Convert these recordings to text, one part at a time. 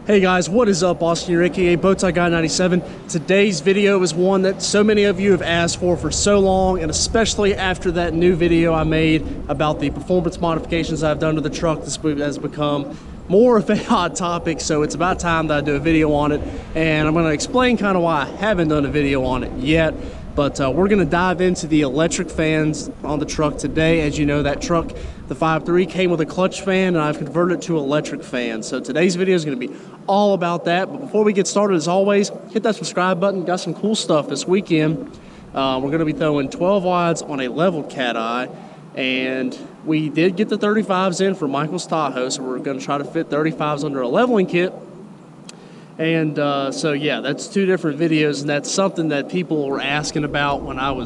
Hey guys, what is up? Austin here, aka Bowtie Guy 97. Today's video is one that so many of you have asked for so long, and especially after that new video I made about the performance modifications I've done to the truck. This has become more of a hot topic, so it's about time that I do a video on it, and I'm going to explain kind of why I haven't done a video on it yet. But we're going to dive into the electric fans on the truck today. As you know, that truck, the 5.3, came with a clutch fan, and I've converted it to electric fan. So today's video is going to be all about that. But before we get started, as always, hit that subscribe button. Got some cool stuff this weekend. We're going to be throwing 12 wides on a leveled cat eye. And we did get the 35s in for Michael's Tahoe, so we're going to try to fit 35s under a leveling kit. And so yeah, that's two different videos, and that's something that people were asking about when I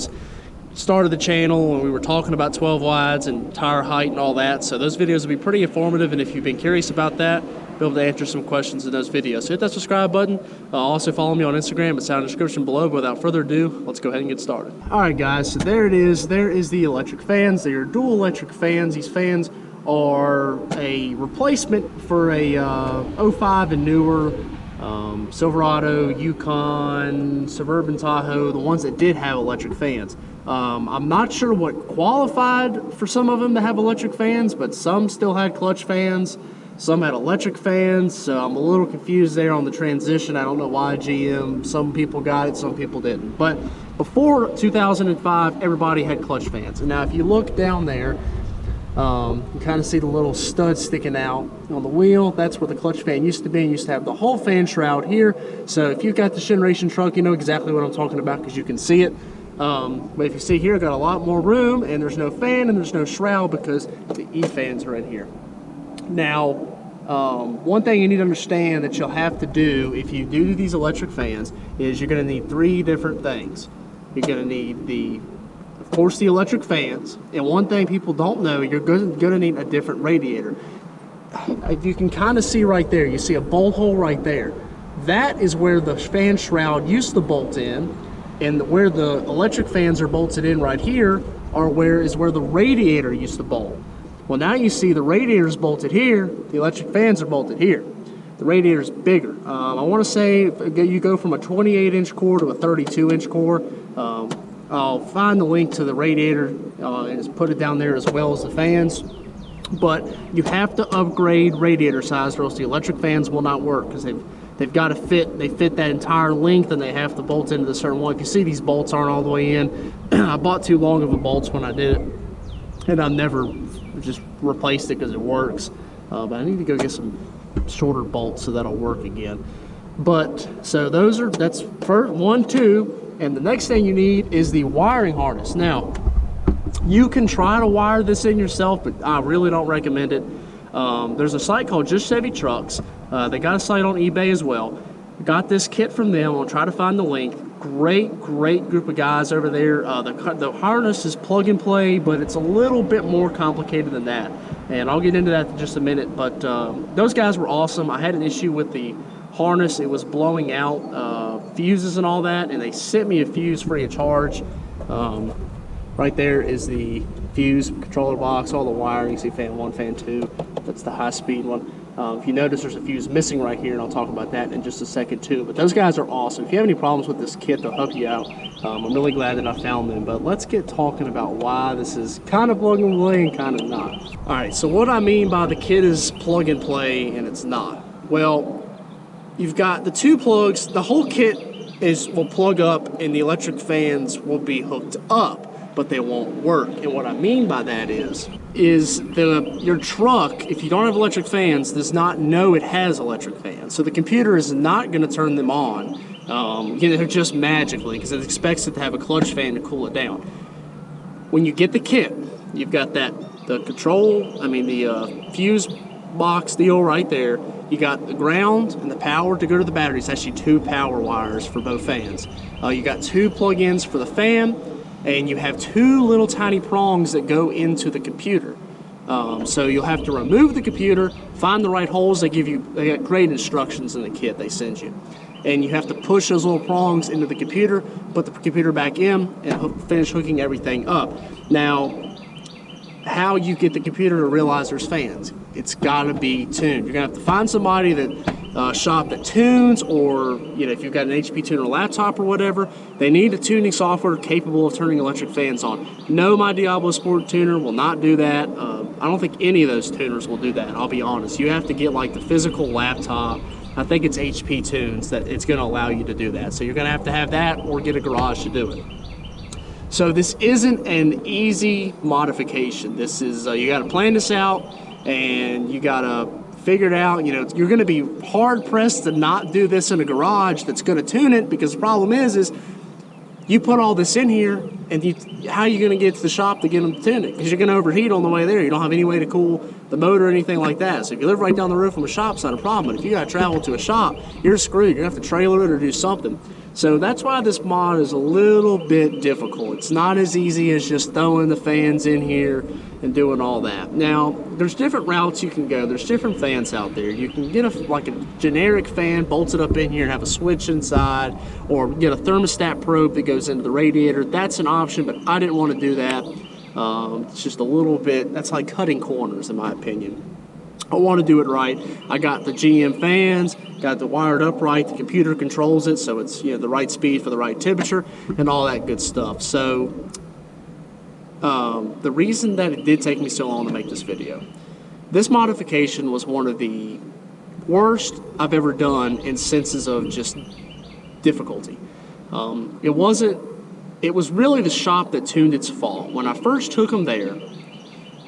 started the channel, and we were talking about 12 wides and tire height and all that. So those videos will be pretty informative, and if you've been curious about that, be able to answer some questions in those videos. So hit that subscribe button. Also follow me on Instagram. It's down in the description below. But without further ado, let's go ahead and get started. All right, guys, so there it is. There is the electric fans. They are dual electric fans. These fans are a replacement for a 05 and newer Silverado, Yukon, Suburban Tahoe, the ones that did have electric fans. I'm not sure what qualified for some of them to have electric fans, but some still had clutch fans, some had electric fans, so I'm a little confused there on the transition. I don't know why GM, some people got it, some people didn't. But before 2005, everybody had clutch fans. And now if you look down there, you kind of see the little stud sticking out on the wheel. That's where the clutch fan used to be. You used to have the whole fan shroud here. So if you've got the generation truck, you know exactly what I'm talking about because you can see it. But if you see here, I've got a lot more room, and there's no fan and there's no shroud because the E-fans are in here. Now, one thing you need to understand that you'll have to do if you do these electric fans is you're going to need three different things. You're going to need of course, the electric fans, and one thing people don't know, you're going to need a different radiator. You can kind of see right there, you see a bolt hole right there. That is where the fan shroud used to bolt in, and where the electric fans are bolted in right here is where the radiator used to bolt. Well, now you see the radiator's bolted here, the electric fans are bolted here. The radiator's bigger. I want to say you go from a 28-inch core to a 32-inch core. I'll find the link to the radiator and just put it down there as well as the fans. But you have to upgrade radiator size or else the electric fans will not work because they've got to fit. They fit that entire length and they have to bolt into the certain one. If you see these bolts aren't all the way in, I bought too long of a bolts when I did it, and I've never just replaced it because it works. But I need to go get some shorter bolts so that'll work again. But so that's first 1, 2. And the next thing you need is the wiring harness. Now, you can try to wire this in yourself, but I really don't recommend it. There's a site called Just Chevy Trucks. They got a site on eBay as well. Got this kit from them. I'll try to find the link. Great group of guys over there. The harness is plug and play, but it's a little bit more complicated than that. And I'll get into that in just a minute. But those guys were awesome. I had an issue with the harness. It was blowing out fuses and all that, and they sent me a fuse free of charge. Right there is the fuse controller box, all the wiring. You see fan 1, fan 2. That's the high speed one. If you notice, there's a fuse missing right here, and I'll talk about that in just a second too. But those guys are awesome. If you have any problems with this kit, they'll help you out. I'm really glad that I found them. But let's get talking about why this is kind of plug and play and kind of not. All right, so what I mean by the kit is plug and play and it's not. Well, you've got the two plugs. The whole kit will plug up and the electric fans will be hooked up, but they won't work. And what I mean by that is your truck, if you don't have electric fans, does not know it has electric fans. So the computer is not going to turn them on, just magically, because it expects it to have a clutch fan to cool it down. When you get the kit, you've got the fuse box deal right there. You got the ground and the power to go to the battery. It's actually 2 power wires for both fans. You got 2 plug-ins for the fan, and you have 2 little tiny prongs that go into the computer. So you'll have to remove the computer, find the right holes. They got great instructions in the kit they send you. And you have to push those little prongs into the computer, put the computer back in, and finish hooking everything up. Now, how you get the computer to realize there's fans. It's got to be tuned. You're going to have to find somebody that shop that tunes, or if you've got an HP tuner laptop or whatever, they need a tuning software capable of turning electric fans on. No, my Diablosport tuner will not do that. I don't think any of those tuners will do that, I'll be honest. You have to get like the physical laptop. I think it's HP Tunes that it's going to allow you to do that. So you're going to have that, or get a garage to do it. So this isn't an easy modification. This is, you got to plan this out, and you got to figure it out. You're going to be hard pressed to not do this in a garage that's going to tune it, because the problem is you put all this in here, and how are you going to get to the shop to get them to tune it? Because you're going to overheat on the way there. You don't have any way to cool the motor or anything like that. So if you live right down the road from a shop, it's not a problem. But if you got to travel to a shop, you're screwed. You're going to have to trailer it or do something. So that's why this mod is a little bit difficult. It's not as easy as just throwing the fans in here and doing all that. Now, there's different routes you can go. There's different fans out there. You can get like a generic fan bolted up in here and have a switch inside, or get a thermostat probe that goes into the radiator. That's an option, but I didn't want to do that. It's just a little bit, that's like cutting corners in my opinion. I want to do it right. I got the GM fans, got the wired up right, the computer controls it, so it's the right speed for the right temperature and all that good stuff. So the reason that it did take me so long to make this video, this modification was one of the worst I've ever done in senses of just difficulty. It was really the shop that tuned its fault. When I first took them there,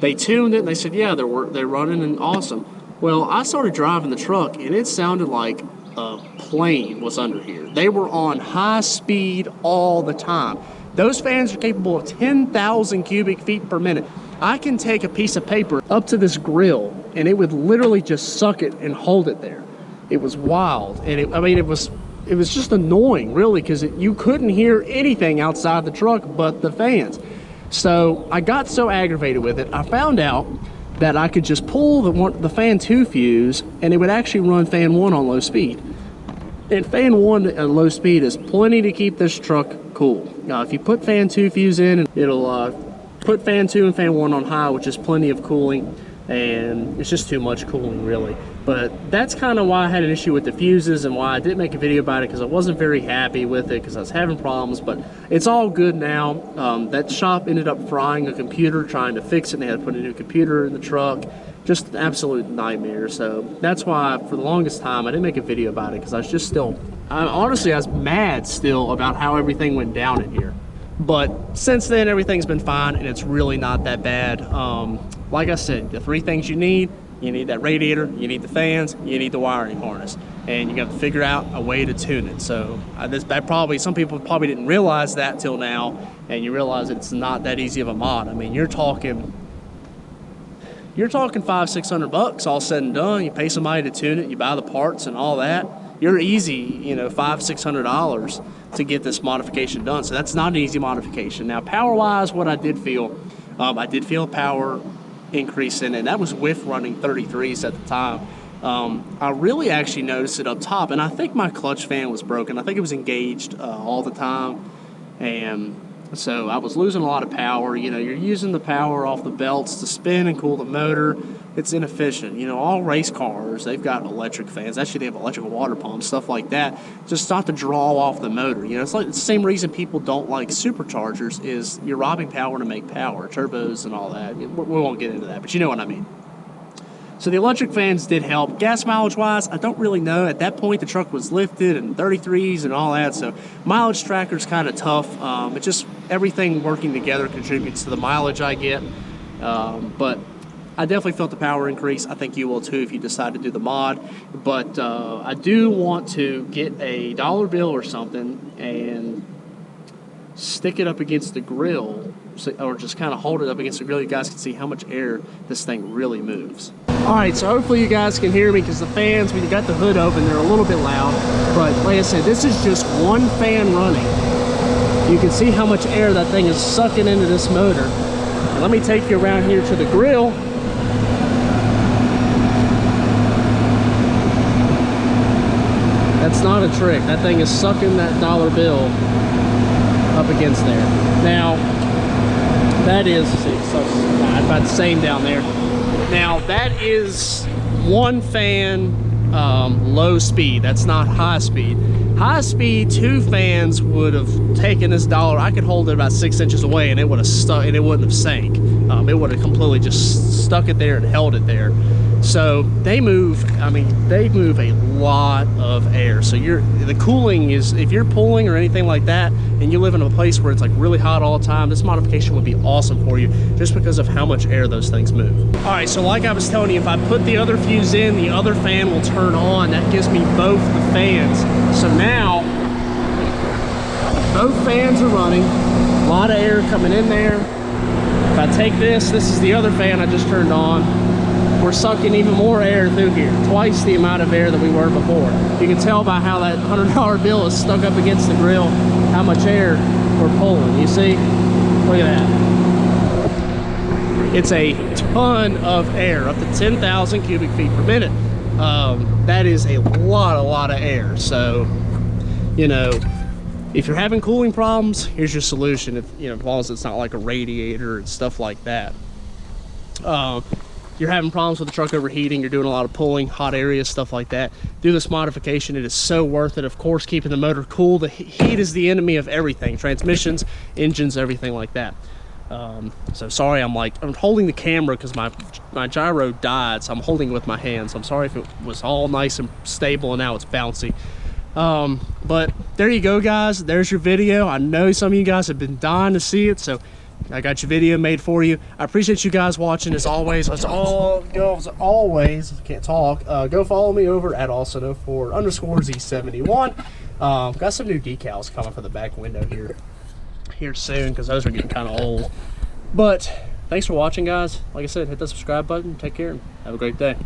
they tuned it and they said, yeah, they're running and awesome. Well, I started driving the truck and it sounded like a plane was under here. They were on high speed all the time. Those fans are capable of 10,000 cubic feet per minute. I can take a piece of paper up to this grill and it would literally just suck it and hold it there. It was wild. And it was just annoying, really, because you couldn't hear anything outside the truck but the fans. So I got so aggravated with it, I found out that I could just pull the fan 2 fuse and it would actually run fan 1 on low speed. And fan 1 at low speed is plenty to keep this truck cool. Now, if you put fan 2 fuse in, it'll put fan 2 and fan 1 on high, which is plenty of cooling, and it's just too much cooling, really. But that's kind of why I had an issue with the fuses and why I didn't make a video about it, because I wasn't very happy with it because I was having problems. But it's all good now. That shop ended up frying a computer trying to fix it, and they had to put a new computer in the truck. Just an absolute nightmare. So that's why for the longest time I didn't make a video about it, because I was just honestly I was mad still about how everything went down in here. But since then everything's been fine and it's really not that bad. Like I said, the 3 things you need that radiator, you need the fans, you need the wiring harness, and you got to figure out a way to tune it. So some people probably didn't realize that till now, and you realize that it's not that easy of a mod. I mean, you're talking $500-600 all said and done. You pay somebody to tune it, you buy the parts and all that. You're easy, $500-600 to get this modification done. So that's not an easy modification. Now, power-wise, what I did feel a power increase in it. That was with running 33s at the time. I really actually noticed it up top, and I think my clutch fan was broken. I think it was engaged all the time, and so I was losing a lot of power. You're using the power off the belts to spin and cool the motor. It's inefficient. All race cars, they've got electric fans. Actually, they have electrical water pumps, stuff like that, just not to draw off the motor. It's like the same reason people don't like superchargers is you're robbing power to make power, turbos and all that. We won't get into that, but you know what I mean. So the electric fans did help. Gas mileage-wise, I don't really know. At that point, the truck was lifted and 33s and all that, so mileage tracker's kind of tough. It just, everything working together contributes to the mileage I get. But I definitely felt the power increase. I think you will too if you decide to do the mod. But I do want to get a dollar bill or something and stick it up against the grill, or just kind of hold it up against the grill. You guys can see how much air this thing really moves. Alright, so hopefully you guys can hear me, because the fans, when you got the hood open, they're a little bit loud. But like I said, this is just one fan running. You can see how much air that thing is sucking into this motor. And let me take you around here to the grill. That's not a trick. That thing is sucking that dollar bill up against there. Now, that is, about the same down there. Now, that is one fan low speed. That's not high speed. High speed, 2 fans would have taken this dollar. I could hold it about 6 inches away and it would have stuck, and it wouldn't have sank. It would have completely just stuck it there and held it there. So they move, I mean, they move a lot of air. So the cooling is, if you're pulling or anything like that, and you live in a place where it's like really hot all the time, this modification would be awesome for you just because of how much air those things move. All right, so like I was telling you, if I put the other fuse in, the other fan will turn on. That gives me both the fans. So now, both fans are running. A lot of air coming in there. If I take this is the other fan I just turned on. We're sucking even more air through here, twice the amount of air that we were before. You can tell by how that $100 bill is stuck up against the grill, how much air we're pulling. You see? Look at that. It's a ton of air, up to 10,000 cubic feet per minute. That is a lot of air. So, you know, if you're having cooling problems, here's your solution. If, you know, as long as it's not like a radiator and stuff like that. You're having problems with the truck overheating, you're doing a lot of pulling, hot areas, stuff like that, do this modification. It is so worth it. Of course, keeping the motor cool. The heat is the enemy of everything, transmissions, engines, everything like that. So sorry, I'm holding the camera because my gyro died, so I'm holding it with my hands. I'm sorry if it was all nice and stable and now it's bouncy. But there you go, guys. There's your video. I know some of you guys have been dying to see it, so I got your video made for you. I appreciate you guys watching. As always, can't talk. Go follow me over at Austin04_Z71. Got some new decals coming for the back window here soon because those are getting kind of old. But thanks for watching, guys. Like I said, hit the subscribe button. Take care and have a great day.